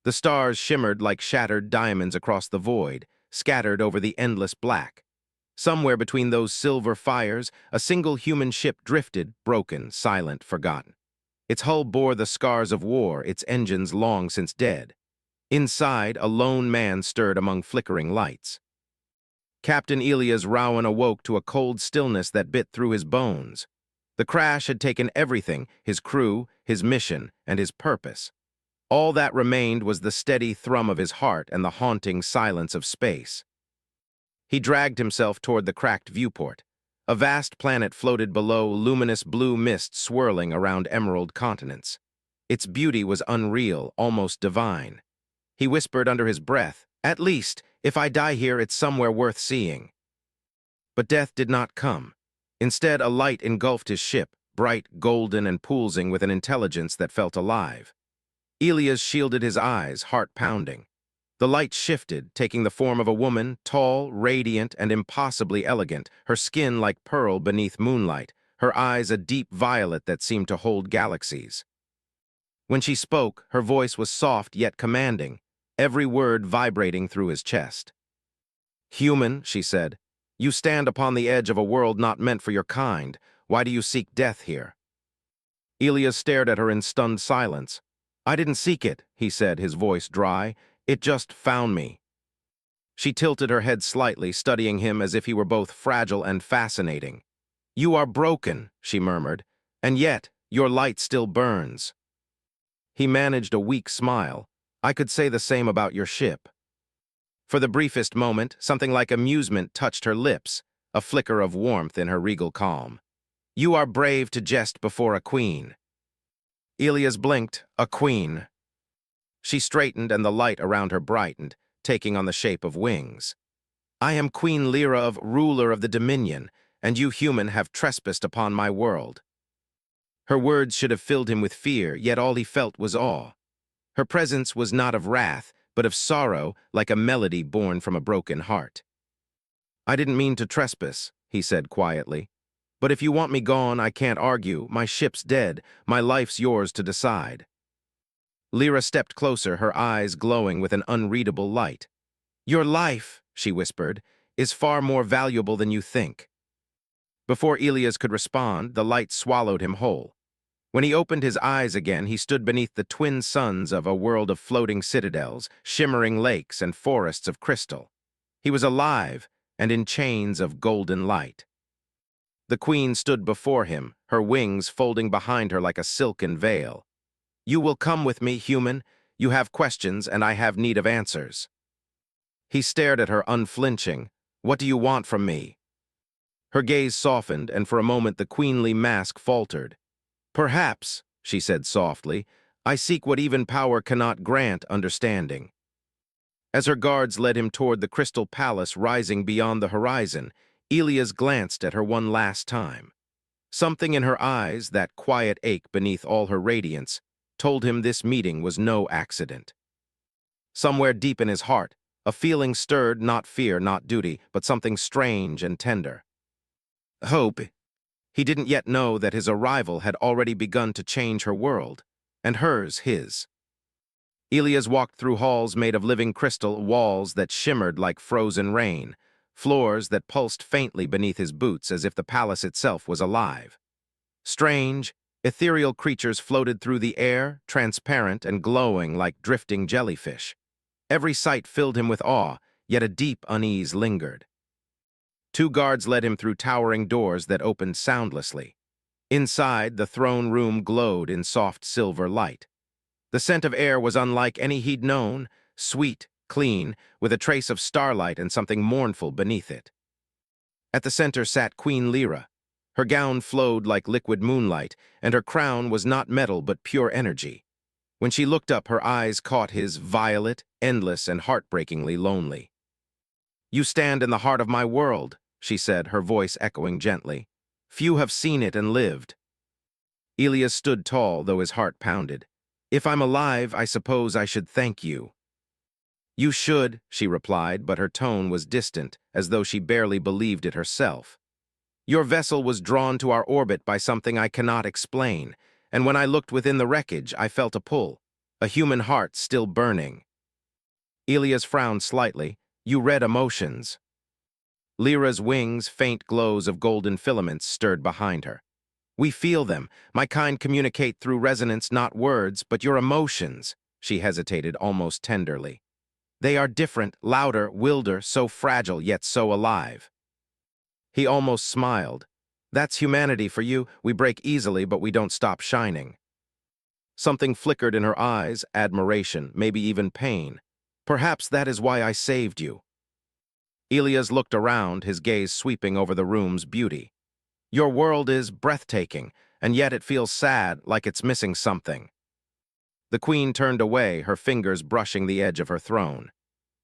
The stars shimmered like shattered diamonds across the void, scattered over the endless black. Somewhere between those silver fires, a single human ship drifted, broken, silent, forgotten. Its hull bore the scars of war, its engines long since dead. Inside, a lone man stirred among flickering lights. Captain Elias Rowan awoke to a cold stillness that bit through his bones. The crash had taken everything, his crew, his mission, and his purpose. All that remained was the steady thrum of his heart and the haunting silence of space. He dragged himself toward the cracked viewport. A vast planet floated below, luminous blue mist swirling around emerald continents. Its beauty was unreal, almost divine. He whispered under his breath, "At least, if I die here, it's somewhere worth seeing." But death did not come. Instead, a light engulfed his ship, bright, golden, and pulsing with an intelligence that felt alive. Elias shielded his eyes, heart pounding. The light shifted, taking the form of a woman, tall, radiant, and impossibly elegant, her skin like pearl beneath moonlight, her eyes a deep violet that seemed to hold galaxies. When she spoke, her voice was soft yet commanding, every word vibrating through his chest. "Human," she said, "you stand upon the edge of a world not meant for your kind. Why do you seek death here?" Elias stared at her in stunned silence. "I didn't seek it," he said, his voice dry. "It just found me." She tilted her head slightly, studying him as if he were both fragile and fascinating. "You are broken," she murmured, "and yet your light still burns." He managed a weak smile. "I could say the same about your ship." For the briefest moment, something like amusement touched her lips, a flicker of warmth in her regal calm. "You are brave to jest before a queen." Elias blinked. "A queen." She straightened and the light around her brightened, taking on the shape of wings. "I am Queen Lyra of ruler of the Dominion, and you human have trespassed upon my world." Her words should have filled him with fear, yet all he felt was awe. Her presence was not of wrath, but of sorrow, like a melody born from a broken heart. "I didn't mean to trespass," he said quietly. "But if you want me gone, I can't argue. My ship's dead. My life's yours to decide." Lyra stepped closer, her eyes glowing with an unreadable light. "Your life," she whispered, "is far more valuable than you think." Before Elias could respond, the light swallowed him whole. When he opened his eyes again, he stood beneath the twin suns of a world of floating citadels, shimmering lakes, and forests of crystal. He was alive and in chains of golden light. The queen stood before him, her wings folding behind her like a silken veil. "You will come with me, human. You have questions, and I have need of answers." He stared at her, unflinching. "What do you want from me?" Her gaze softened, and for a moment the queenly mask faltered. "Perhaps," she said softly, "I seek what even power cannot grant, understanding." As her guards led him toward the crystal palace rising beyond the horizon, Elias glanced at her one last time. Something in her eyes, that quiet ache beneath all her radiance, told him this meeting was no accident. Somewhere deep in his heart, a feeling stirred, not fear, not duty, but something strange and tender. Hope. He didn't yet know that his arrival had already begun to change her world, and hers his. Elias walked through halls made of living crystal, walls that shimmered like frozen rain, floors that pulsed faintly beneath his boots as if the palace itself was alive. Strange, ethereal creatures floated through the air, transparent and glowing like drifting jellyfish. Every sight filled him with awe, yet a deep unease lingered. Two guards led him through towering doors that opened soundlessly. Inside, the throne room glowed in soft silver light. The scent of air was unlike any he'd known, sweet, clean, with a trace of starlight and something mournful beneath it. At the center sat Queen Lyra. Her gown flowed like liquid moonlight, and her crown was not metal but pure energy. When she looked up, her eyes caught his, violet, endless, and heartbreakingly lonely. "You stand in the heart of my world," she said, her voice echoing gently. "Few have seen it and lived." Elias stood tall, though his heart pounded. "If I'm alive, I suppose I should thank you." "You should," she replied, but her tone was distant, as though she barely believed it herself. "Your vessel was drawn to our orbit by something I cannot explain, and when I looked within the wreckage, I felt a pull, a human heart still burning. Elias frowned slightly. You read emotions. Lyra's wings, faint glows of golden filaments, stirred behind her. We feel them. My kind communicate through resonance, not words, but your emotions. She hesitated almost tenderly. They are different, louder, wilder, so fragile yet so alive. He almost smiled. That's humanity for you. We break easily, but we don't stop shining. Something flickered in her eyes, admiration, maybe even pain. Perhaps that is why I saved you. Elias looked around, his gaze sweeping over the room's beauty. Your world is breathtaking, and yet it feels sad, like it's missing something. The queen turned away, her fingers brushing the edge of her throne.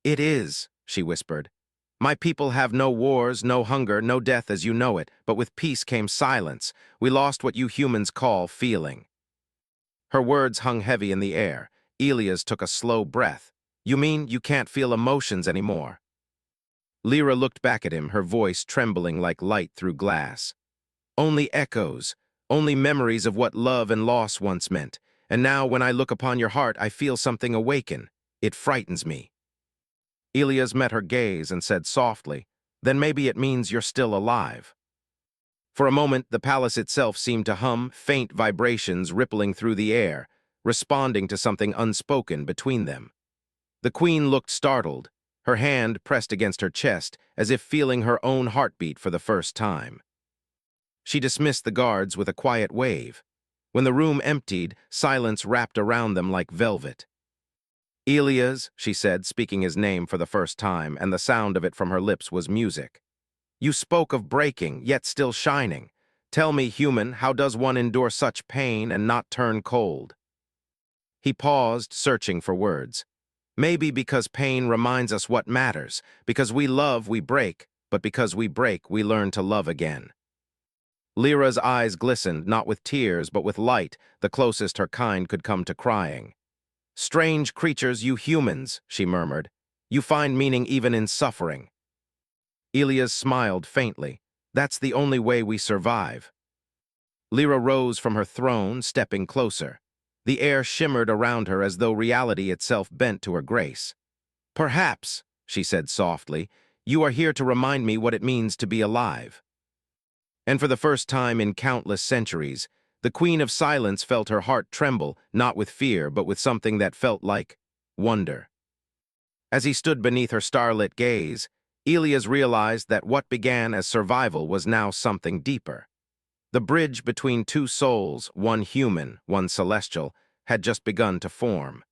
It is, she whispered. My people have no wars, no hunger, no death as you know it, but with peace came silence. We lost what you humans call feeling. Her words hung heavy in the air. Elias took a slow breath. You mean you can't feel emotions anymore? Lyra looked back at him, her voice trembling like light through glass. Only echoes, only memories of what love and loss once meant. And now when I look upon your heart, I feel something awaken. It frightens me. Elias met her gaze and said softly, Then maybe it means you're still alive. For a moment, the palace itself seemed to hum, faint vibrations rippling through the air, responding to something unspoken between them. The queen looked startled, her hand pressed against her chest, as if feeling her own heartbeat for the first time. She dismissed the guards with a quiet wave. When the room emptied, silence wrapped around them like velvet. Elias, she said, speaking his name for the first time, and the sound of it from her lips was music. You spoke of breaking, yet still shining. Tell me, human, how does one endure such pain and not turn cold? He paused, searching for words. Maybe because pain reminds us what matters. Because we love, we break, but because we break, we learn to love again. Lyra's eyes glistened, not with tears, but with light, the closest her kind could come to crying. Strange creatures, you humans, she murmured. You find meaning even in suffering. Elias smiled faintly. That's the only way we survive. Lyra rose from her throne, stepping closer. The air shimmered around her as though reality itself bent to her grace. Perhaps, she said softly, you are here to remind me what it means to be alive. And for the first time in countless centuries, the Queen of Silence felt her heart tremble, not with fear, but with something that felt like wonder. As he stood beneath her starlit gaze, Elias realized that what began as survival was now something deeper. The bridge between two souls, one human, one celestial, had just begun to form.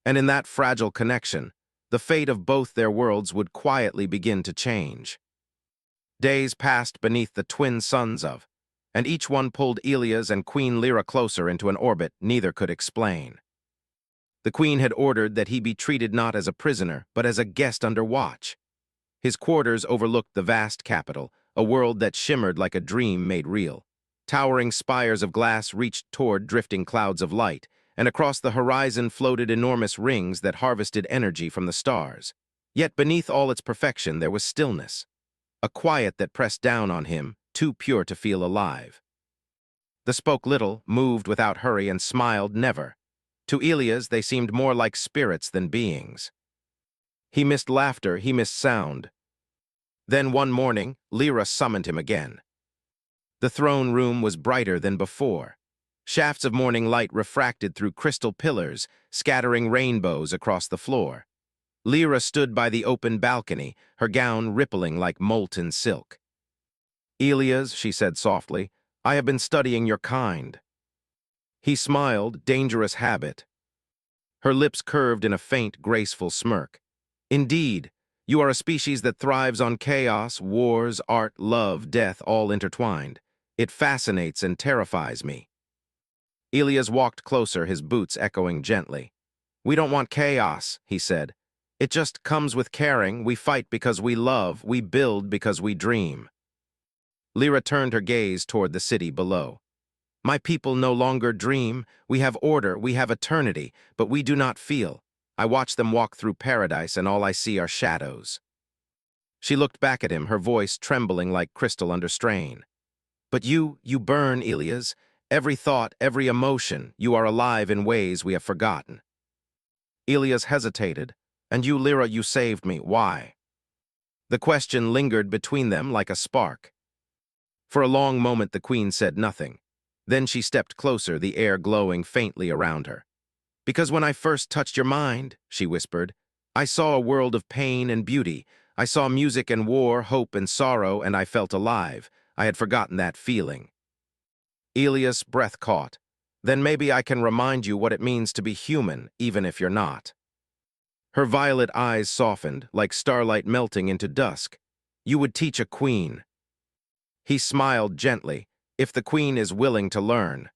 And in that fragile connection, the fate of both their worlds would quietly begin to change. Days passed beneath the twin suns of, and each one pulled Elias and Queen Lyra closer into an orbit neither could explain. The queen had ordered that he be treated not as a prisoner, but as a guest under watch. His quarters overlooked the vast capital, a world that shimmered like a dream made real. Towering spires of glass reached toward drifting clouds of light, and across the horizon floated enormous rings that harvested energy from the stars. Yet beneath all its perfection there was stillness, a quiet that pressed down on him, too pure to feel alive. They spoke little, moved without hurry, and smiled never. To Elias they seemed more like spirits than beings. He missed laughter, he missed sound. Then one morning, Lyra summoned him again. The throne room was brighter than before. Shafts of morning light refracted through crystal pillars, scattering rainbows across the floor. Lyra stood by the open balcony, her gown rippling like molten silk. Elias, she said softly, I have been studying your kind. He smiled, dangerous habit. Her lips curved in a faint, graceful smirk. Indeed, you are a species that thrives on chaos, wars, art, love, death, all intertwined. It fascinates and terrifies me. Elias walked closer, his boots echoing gently. We don't want chaos, he said. It just comes with caring. We fight because we love, we build because we dream. Lyra turned her gaze toward the city below. My people no longer dream. We have order, we have eternity, but we do not feel. I watch them walk through paradise, and all I see are shadows. She looked back at him, her voice trembling like crystal under strain. But you burn, Elias, Every thought, every emotion, you are alive in ways we have forgotten. Elias hesitated. And you, Lyra, you saved me. Why? The question lingered between them like a spark. For a long moment the queen said nothing. Then she stepped closer, the air glowing faintly around her. Because when I first touched your mind, she whispered, I saw a world of pain and beauty. I saw music and war, hope and sorrow, and I felt alive. I had forgotten that feeling. Elias' breath caught. Then maybe I can remind you what it means to be human, even if you're not. Her violet eyes softened, like starlight melting into dusk. You would teach a queen. He smiled gently, if the queen is willing to learn.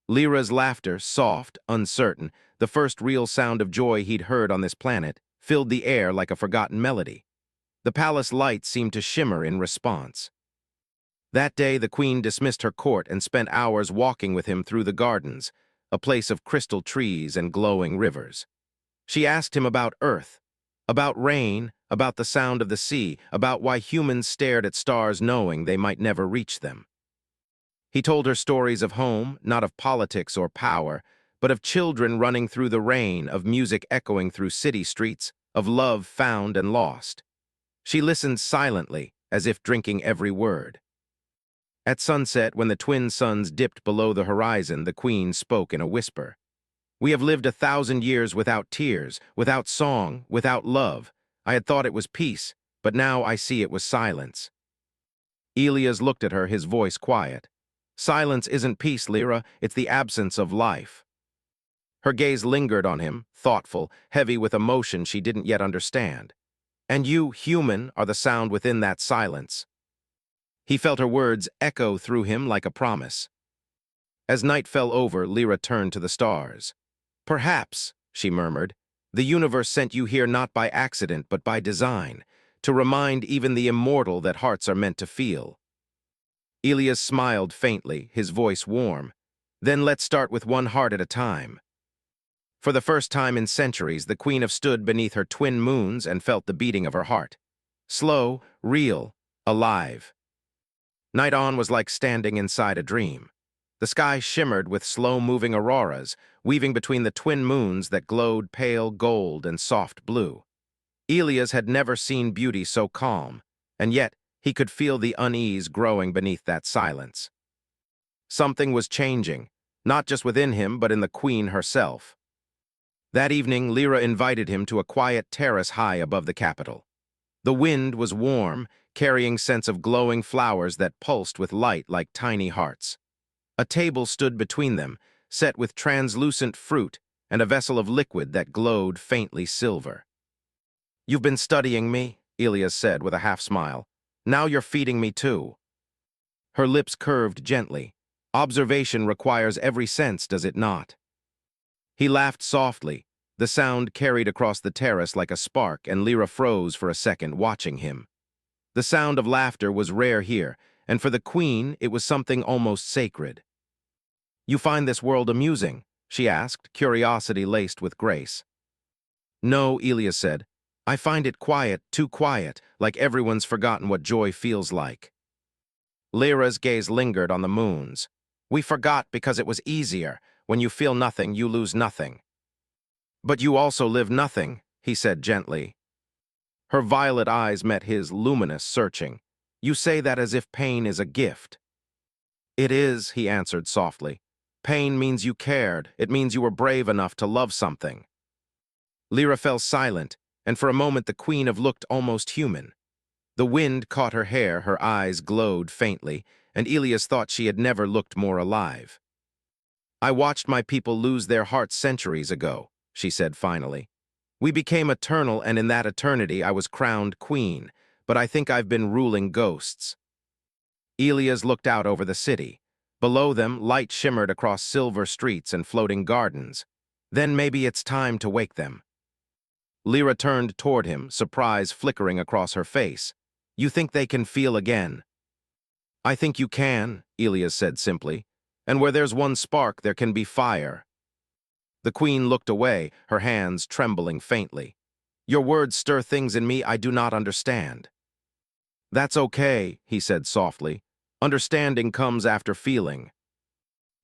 Lyra's laughter, soft, uncertain, the first real sound of joy he'd heard on this planet, filled the air like a forgotten melody. The palace lights seemed to shimmer in response. That day the queen dismissed her court and spent hours walking with him through the gardens, a place of crystal trees and glowing rivers. She asked him about Earth, about rain, about the sound of the sea, about why humans stared at stars knowing they might never reach them. He told her stories of home, not of politics or power, but of children running through the rain, of music echoing through city streets, of love found and lost. She listened silently, as if drinking every word. At sunset, when the twin suns dipped below the horizon, the queen spoke in a whisper. We have lived 1,000 years without tears, without song, without love. I had thought it was peace, but now I see it was silence. Elias looked at her, his voice quiet. Silence isn't peace, Lyra, it's the absence of life. Her gaze lingered on him, thoughtful, heavy with emotion she didn't yet understand. And you, human, are the sound within that silence. He felt her words echo through him like a promise. As night fell over, Lyra turned to the stars. Perhaps, she murmured, the universe sent you here not by accident but by design, to remind even the immortal that hearts are meant to feel. Elias smiled faintly, his voice warm. Then let's start with one heart at a time. For the first time in centuries, the queen have stood beneath her twin moons and felt the beating of her heart. Slow, real, alive. Night on was like standing inside a dream. The sky shimmered with slow-moving auroras, weaving between the twin moons that glowed pale gold and soft blue. Elias had never seen beauty so calm, and yet he could feel the unease growing beneath that silence. Something was changing, not just within him but in the queen herself. That evening, Lyra invited him to a quiet terrace high above the capital. The wind was warm, carrying scents of glowing flowers that pulsed with light like tiny hearts. A table stood between them, set with translucent fruit and a vessel of liquid that glowed faintly silver. You've been studying me, Elias said with a half-smile. Now you're feeding me too. Her lips curved gently. Observation requires every sense, does it not? He laughed softly. The sound carried across the terrace like a spark, and Lyra froze for a second, watching him. The sound of laughter was rare here, and for the queen it was something almost sacred. You find this world amusing? She asked, curiosity laced with grace. No, Elias said. I find it quiet, too quiet, like everyone's forgotten what joy feels like. Lyra's gaze lingered on the moons. We forgot because it was easier. When you feel nothing, you lose nothing. But you also live nothing, he said gently. Her violet eyes met his, luminous, searching. You say that as if pain is a gift. It is, he answered softly. Pain means you cared. It means you were brave enough to love something. Lyra fell silent, and for a moment the queen of looked almost human. The wind caught her hair, her eyes glowed faintly, and Elias thought she had never looked more alive. I watched my people lose their hearts centuries ago, she said finally. We became eternal, and in that eternity I was crowned queen, but I think I've been ruling ghosts. Elias looked out over the city. Below them, light shimmered across silver streets and floating gardens. Then maybe it's time to wake them. Lyra turned toward him, surprise flickering across her face. You think they can feel again? I think you can, Elias said simply. And where there's one spark, there can be fire. The queen looked away, her hands trembling faintly. Your words stir things in me I do not understand. That's okay, he said softly. Understanding comes after feeling.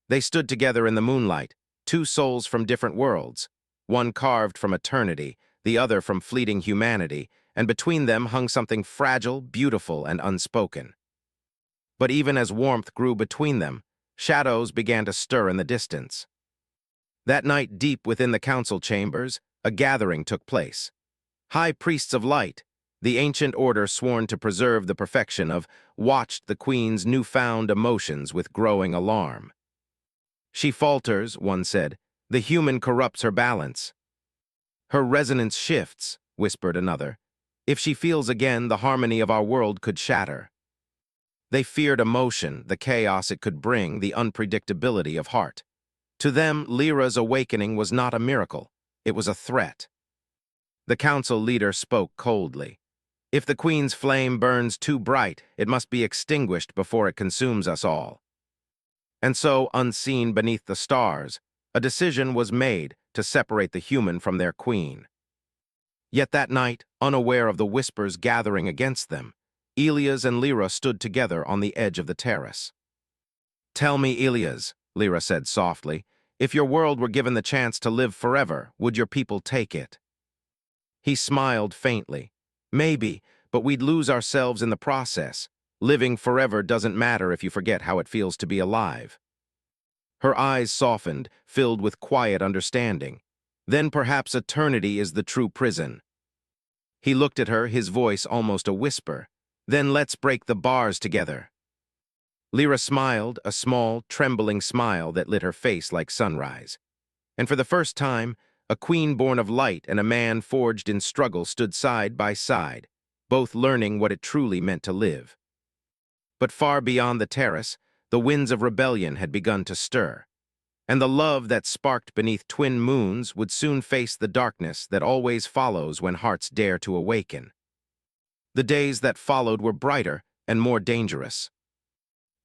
They stood together in the moonlight, two souls from different worlds, one carved from eternity, the other from fleeting humanity, and between them hung something fragile, beautiful, and unspoken. But even as warmth grew between them, shadows began to stir in the distance. That night, deep within the council chambers, a gathering took place. High priests of light, the ancient order sworn to preserve the perfection of, watched the queen's newfound emotions with growing alarm. She falters, one said. The human corrupts her balance. Her resonance shifts, whispered another. If she feels again, the harmony of our world could shatter. They feared emotion, the chaos it could bring, the unpredictability of heart. To them, Lyra's awakening was not a miracle. It was a threat. The council leader spoke coldly. If the queen's flame burns too bright, it must be extinguished before it consumes us all. And so, unseen beneath the stars, a decision was made to separate the human from their queen. Yet that night, unaware of the whispers gathering against them, Elias and Lyra stood together on the edge of the terrace. "Tell me, Elias," Lyra said softly, "if your world were given the chance to live forever, would your people take it?" He smiled faintly. "Maybe, but we'd lose ourselves in the process. Living forever doesn't matter if you forget how it feels to be alive." Her eyes softened, filled with quiet understanding. Then perhaps eternity is the true prison. He looked at her, his voice almost a whisper. "Then let's break the bars together." Lyra smiled, a small, trembling smile that lit her face like sunrise. And for the first time, a queen born of light and a man forged in struggle stood side by side, both learning what it truly meant to live. But far beyond the terrace, the winds of rebellion had begun to stir, and the love that sparked beneath twin moons would soon face the darkness that always follows when hearts dare to awaken. The days that followed were brighter and more dangerous.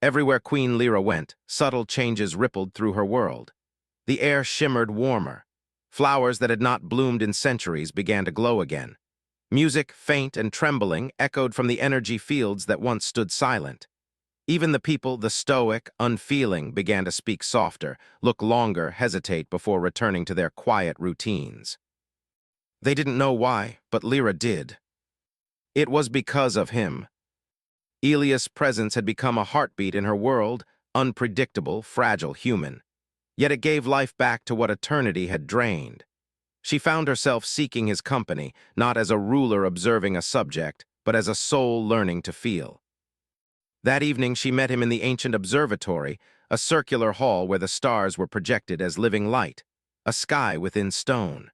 Everywhere Queen Lyra went, subtle changes rippled through her world. The air shimmered warmer. Flowers that had not bloomed in centuries began to glow again. Music, faint and trembling, echoed from the energy fields that once stood silent. Even the people, the stoic, unfeeling, began to speak softer, look longer, hesitate before returning to their quiet routines. They didn't know why, but Lyra did. It was because of him. Elias' presence had become a heartbeat in her world, unpredictable, fragile, human. Yet it gave life back to what eternity had drained. She found herself seeking his company, not as a ruler observing a subject, but as a soul learning to feel. That evening she met him in the ancient observatory, a circular hall where the stars were projected as living light, a sky within stone.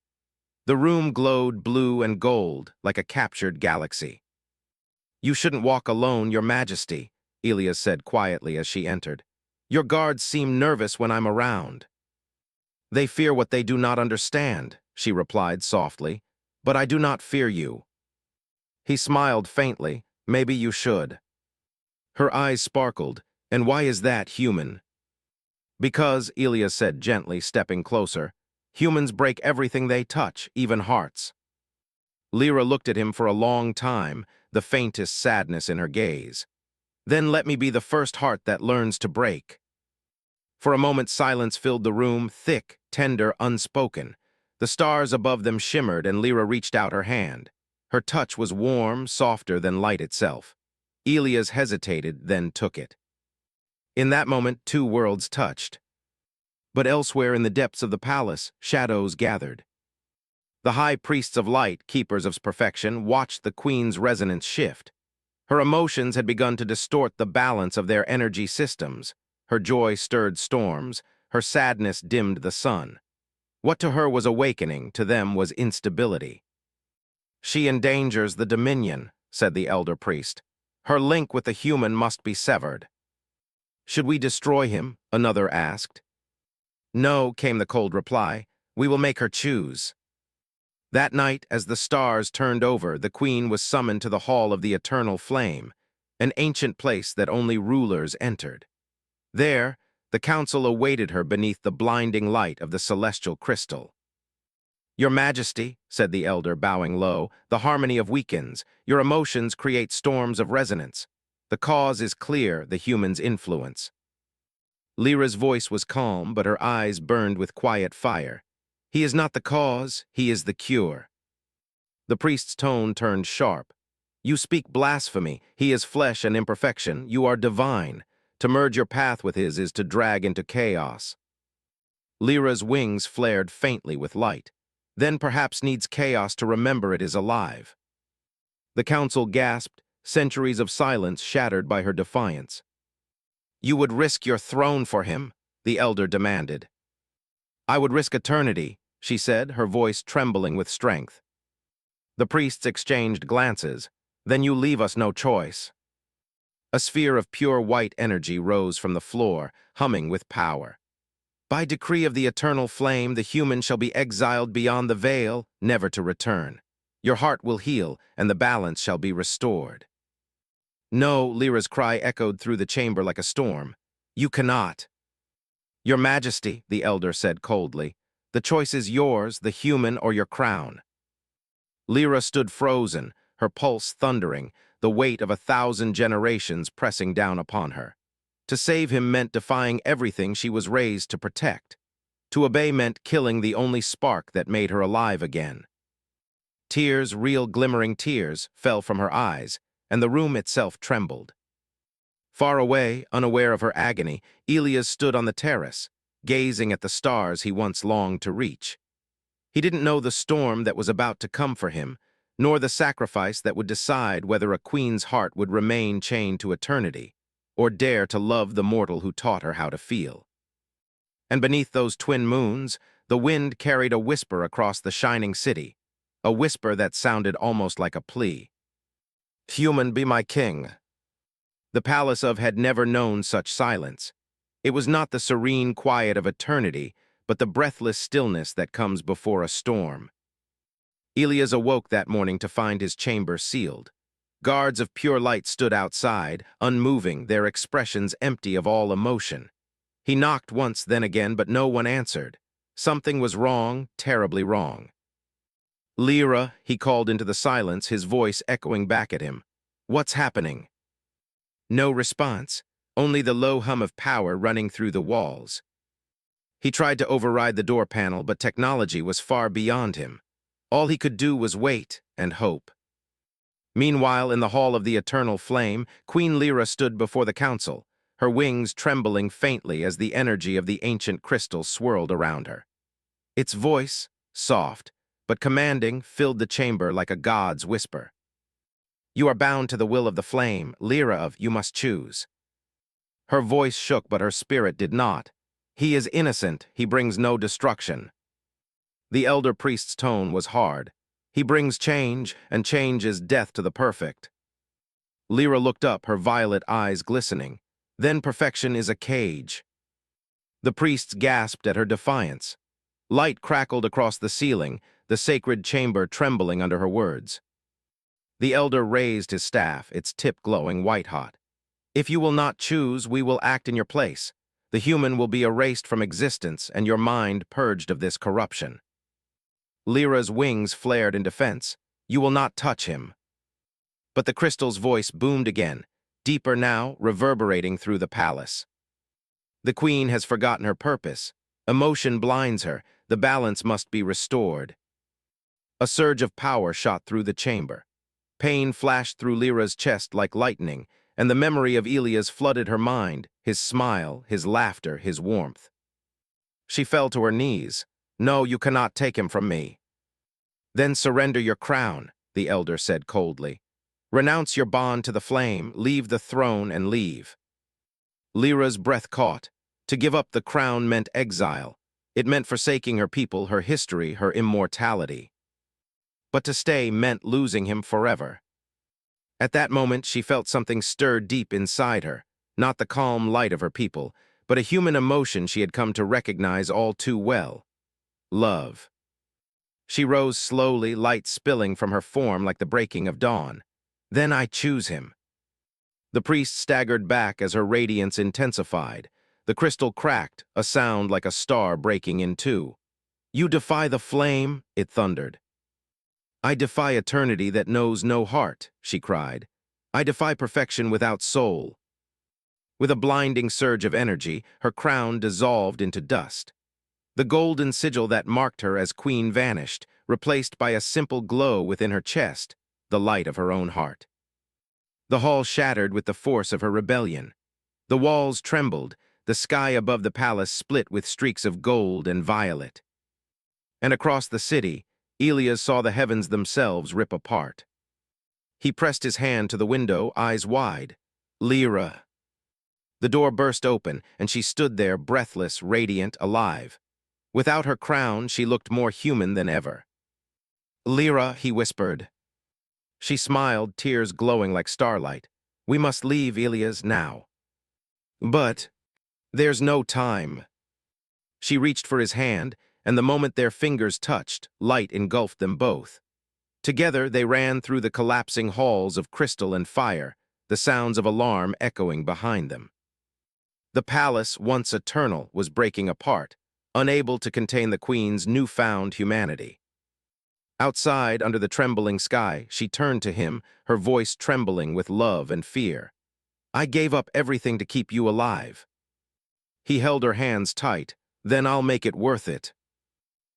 The room glowed blue and gold, like a captured galaxy. "You shouldn't walk alone, Your Majesty," Elias said quietly as she entered. "Your guards seem nervous when I'm around." "They fear what they do not understand," she replied softly. "But I do not fear you." He smiled faintly. "Maybe you should." Her eyes sparkled. "And why is that, human?" "Because," Elias said gently, stepping closer, "humans break everything they touch, even hearts." Lyra looked at him for a long time, the faintest sadness in her gaze. "Then let me be the first heart that learns to break." For a moment silence filled the room, thick, tender, unspoken. The stars above them shimmered and Lyra reached out her hand. Her touch was warm, softer than light itself. Elias hesitated, then took it. In that moment, two worlds touched. But elsewhere in the depths of the palace, shadows gathered. The high priests of light, keepers of perfection, watched the queen's resonance shift. Her emotions had begun to distort the balance of their energy systems. Her joy stirred storms, her sadness dimmed the sun. What to her was awakening, to them was instability. "She endangers the dominion," said the elder priest. "Her link with the human must be severed." "Should we destroy him?" another asked. "No," came the cold reply. "We will make her choose." That night, as the stars turned over, the queen was summoned to the Hall of the Eternal Flame, an ancient place that only rulers entered. There, the council awaited her beneath the blinding light of the celestial crystal. "Your Majesty," said the elder, bowing low, "the harmony of weakens. Your emotions create storms of resonance. The cause is clear, the human's influence." Lyra's voice was calm, but her eyes burned with quiet fire. He is not the cause, he is the cure. The priest's tone turned sharp. You speak blasphemy. He is flesh and imperfection. You are divine. To merge your path with his is to drag into chaos. Lyra's wings flared faintly with light. Then perhaps needs chaos to remember it is alive. The council gasped, centuries of silence shattered by her defiance. You would risk your throne for him, the elder demanded. I would risk eternity, she said, her voice trembling with strength. The priests exchanged glances. Then you leave us no choice. A sphere of pure white energy rose from the floor, humming with power. By decree of the eternal flame, the human shall be exiled beyond the veil, never to return. Your heart will heal, and the balance shall be restored. No, Lyra's cry echoed through the chamber like a storm. You cannot. Your Majesty, the elder said coldly, the choice is yours, the human or your crown. Lyra stood frozen, her pulse thundering, the weight of 1,000 generations pressing down upon her. To save him meant defying everything she was raised to protect. To obey meant killing the only spark that made her alive again. Tears, real glimmering tears, fell from her eyes, and the room itself trembled. Far away, unaware of her agony, Elias stood on the terrace, gazing at the stars he once longed to reach. He didn't know the storm that was about to come for him, nor the sacrifice that would decide whether a queen's heart would remain chained to eternity, or dare to love the mortal who taught her how to feel. And beneath those twin moons, the wind carried a whisper across the shining city, a whisper that sounded almost like a plea. Human, be my king. The palace of had never known such silence. It was not the serene quiet of eternity, but the breathless stillness that comes before a storm. Elias awoke that morning to find his chamber sealed. Guards of pure light stood outside, unmoving, their expressions empty of all emotion. He knocked once, then again, but no one answered. Something was wrong, terribly wrong. Lyra, he called into the silence, his voice echoing back at him. What's happening? No response, only the low hum of power running through the walls. He tried to override the door panel, but technology was far beyond him. All he could do was wait and hope. Meanwhile, in the hall of the eternal flame, Queen Lyra stood before the council, her wings trembling faintly as the energy of the ancient crystal swirled around her. Its voice, soft, but commanding, filled the chamber like a god's whisper. You are bound to the will of the flame, Lyra of you must choose. Her voice shook, but her spirit did not. He is innocent, he brings no destruction. The elder priest's tone was hard. He brings change, and change is death to the perfect. Lyra looked up, her violet eyes glistening. Then perfection is a cage. The priests gasped at her defiance. Light crackled across the ceiling, the sacred chamber trembling under her words. The elder raised his staff, its tip glowing white-hot. If you will not choose, we will act in your place. The human will be erased from existence, and your mind purged of this corruption. Lyra's wings flared in defense. You will not touch him. But the crystal's voice boomed again, deeper now, reverberating through the palace. The queen has forgotten her purpose. Emotion blinds her. The balance must be restored. A surge of power shot through the chamber. Pain flashed through Lyra's chest like lightning, and the memory of Elias flooded her mind, his smile, his laughter, his warmth. She fell to her knees. No, you cannot take him from me. Then surrender your crown, the elder said coldly. Renounce your bond to the flame, leave the throne and leave. Lyra's breath caught. To give up the crown meant exile. It meant forsaking her people, her history, her immortality. But to stay meant losing him forever. At that moment, she felt something stir deep inside her, not the calm light of her people, but a human emotion she had come to recognize all too well. Love. She rose slowly, light spilling from her form like the breaking of dawn. Then I choose him. The priest staggered back as her radiance intensified. The crystal cracked, a sound like a star breaking in two. You defy the flame, it thundered. I defy eternity that knows no heart, she cried. I defy perfection without soul. With a blinding surge of energy, her crown dissolved into dust. The golden sigil that marked her as queen vanished, replaced by a simple glow within her chest, the light of her own heart. The hall shattered with the force of her rebellion. The walls trembled, the sky above the palace split with streaks of gold and violet. And across the city, Elias saw the heavens themselves rip apart. He pressed his hand to the window, eyes wide. Lyra. The door burst open, and she stood there, breathless, radiant, alive. Without her crown, she looked more human than ever. Lyra, he whispered. She smiled, tears glowing like starlight. We must leave, Elias, now. But there's no time. She reached for his hand, and the moment their fingers touched, light engulfed them both. Together they ran through the collapsing halls of crystal and fire, the sounds of alarm echoing behind them. The palace, once eternal, was breaking apart, unable to contain the queen's newfound humanity. Outside, under the trembling sky, she turned to him, her voice trembling with love and fear. I gave up everything to keep you alive. He held her hands tight. Then I'll make it worth it.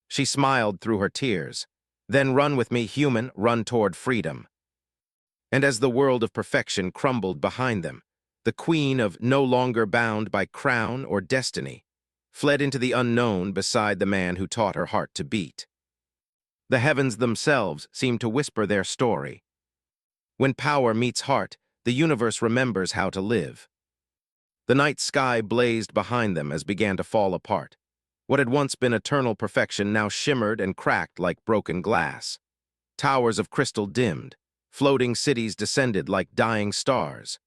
She smiled through her tears. Then run with me, human, run toward freedom. And as the world of perfection crumbled behind them, the queen of no longer bound by crown or destiny, fled into the unknown beside the man who taught her heart to beat. The heavens themselves seemed to whisper their story. When power meets heart, the universe remembers how to live. The night sky blazed behind them as began to fall apart. What had once been eternal perfection now shimmered and cracked like broken glass. Towers of crystal dimmed. Floating cities descended like dying stars.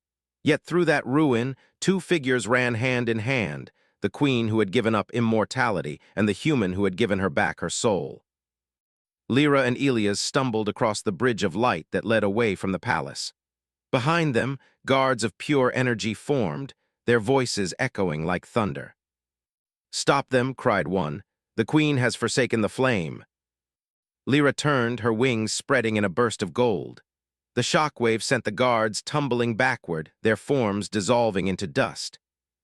Yet through that ruin, two figures ran hand in hand, the queen who had given up immortality and the human who had given her back her soul. Lyra and Elias stumbled across the bridge of light that led away from the palace. Behind them, guards of pure energy formed, their voices echoing like thunder. Stop them, cried one. The queen has forsaken the flame. Lyra turned, her wings spreading in a burst of gold. The shockwave sent the guards tumbling backward, their forms dissolving into dust.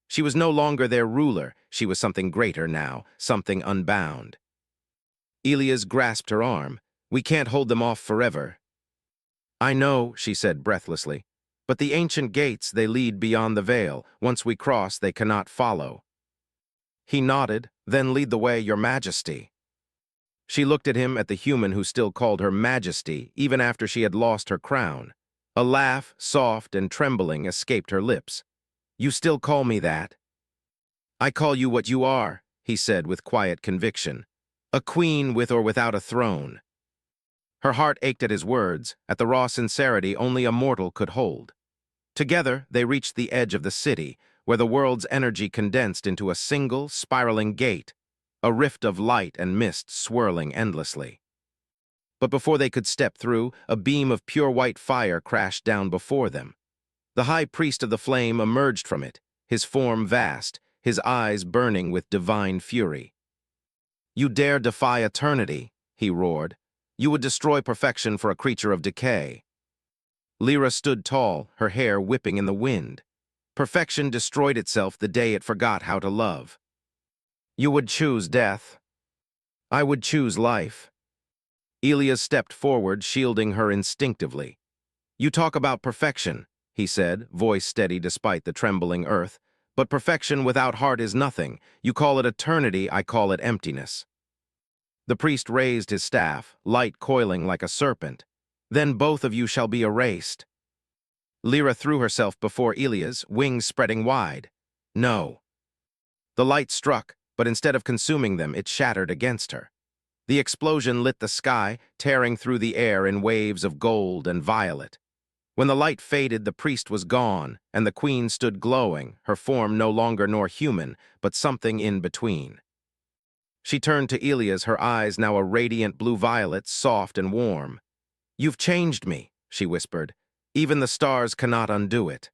She was no longer their ruler, she was something greater now, something unbound. Elias grasped her arm. We can't hold them off forever. I know, she said breathlessly, but the ancient gates, they lead beyond the veil. Once we cross, they cannot follow. He nodded. Then lead the way, your majesty. She looked at him, at the human who still called her majesty, even after she had lost her crown. A laugh, soft and trembling, escaped her lips. You still call me that? I call you what you are, he said with quiet conviction. A queen with or without a throne. Her heart ached at his words, at the raw sincerity only a mortal could hold. Together, they reached the edge of the city, where the world's energy condensed into a single, spiraling gate, a rift of light and mist swirling endlessly. But before they could step through, a beam of pure white fire crashed down before them. The high priest of the flame emerged from it, his form vast, his eyes burning with divine fury. You dare defy eternity, he roared. You would destroy perfection for a creature of decay. Lyra stood tall, her hair whipping in the wind. Perfection destroyed itself the day it forgot how to love. You would choose death. I would choose life. Elias stepped forward, shielding her instinctively. You talk about perfection, he said, voice steady despite the trembling earth. But perfection without heart is nothing. You call it eternity, I call it emptiness. The priest raised his staff, light coiling like a serpent. Then both of you shall be erased. Lyra threw herself before Elias, wings spreading wide. No. The light struck, but instead of consuming them, it shattered against her. The explosion lit the sky, tearing through the air in waves of gold and violet. When the light faded, the priest was gone, and the queen stood glowing, her form no longer nor human, but something in between. She turned to Elias, her eyes now a radiant blue-violet, soft and warm. You've changed me, she whispered. Even the stars cannot undo it.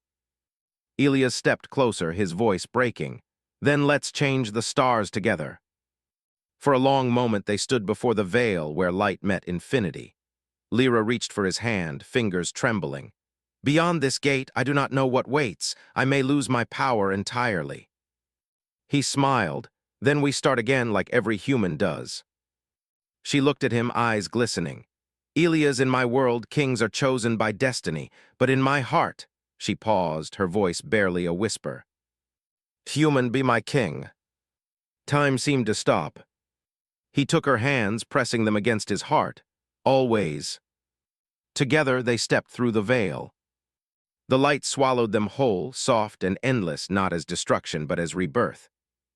Elias stepped closer, his voice breaking. Then let's change the stars together. For a long moment they stood before the veil where light met infinity. Lyra reached for his hand, fingers trembling. Beyond this gate, I do not know what waits. I may lose my power entirely. He smiled. Then we start again like every human does. She looked at him, eyes glistening. Elias, in my world, kings are chosen by destiny, but in my heart, she paused, her voice barely a whisper. Human be my king. Time seemed to stop. He took her hands, pressing them against his heart. Always. Together they stepped through the veil. The light swallowed them whole, soft and endless, not as destruction, but as rebirth.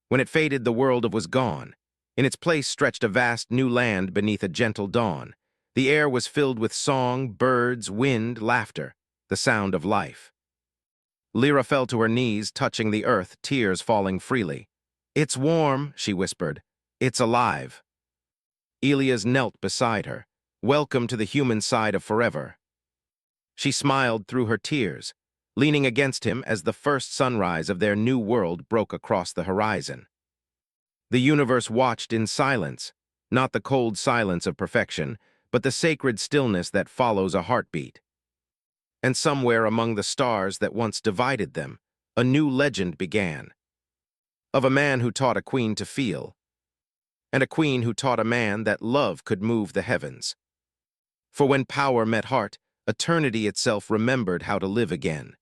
When it faded, the world was gone. In its place stretched a vast new land beneath a gentle dawn. The air was filled with song, birds, wind, laughter, the sound of life. Lyra fell to her knees, touching the earth, tears falling freely. It's warm, she whispered. It's alive. Elias knelt beside her. Welcome to the human side of forever. She smiled through her tears, leaning against him as the first sunrise of their new world broke across the horizon. The universe watched in silence, not the cold silence of perfection, but the sacred stillness that follows a heartbeat. And somewhere among the stars that once divided them, a new legend began. Of a man who taught a queen to feel, and a queen who taught a man that love could move the heavens. For when power met heart, eternity itself remembered how to live again.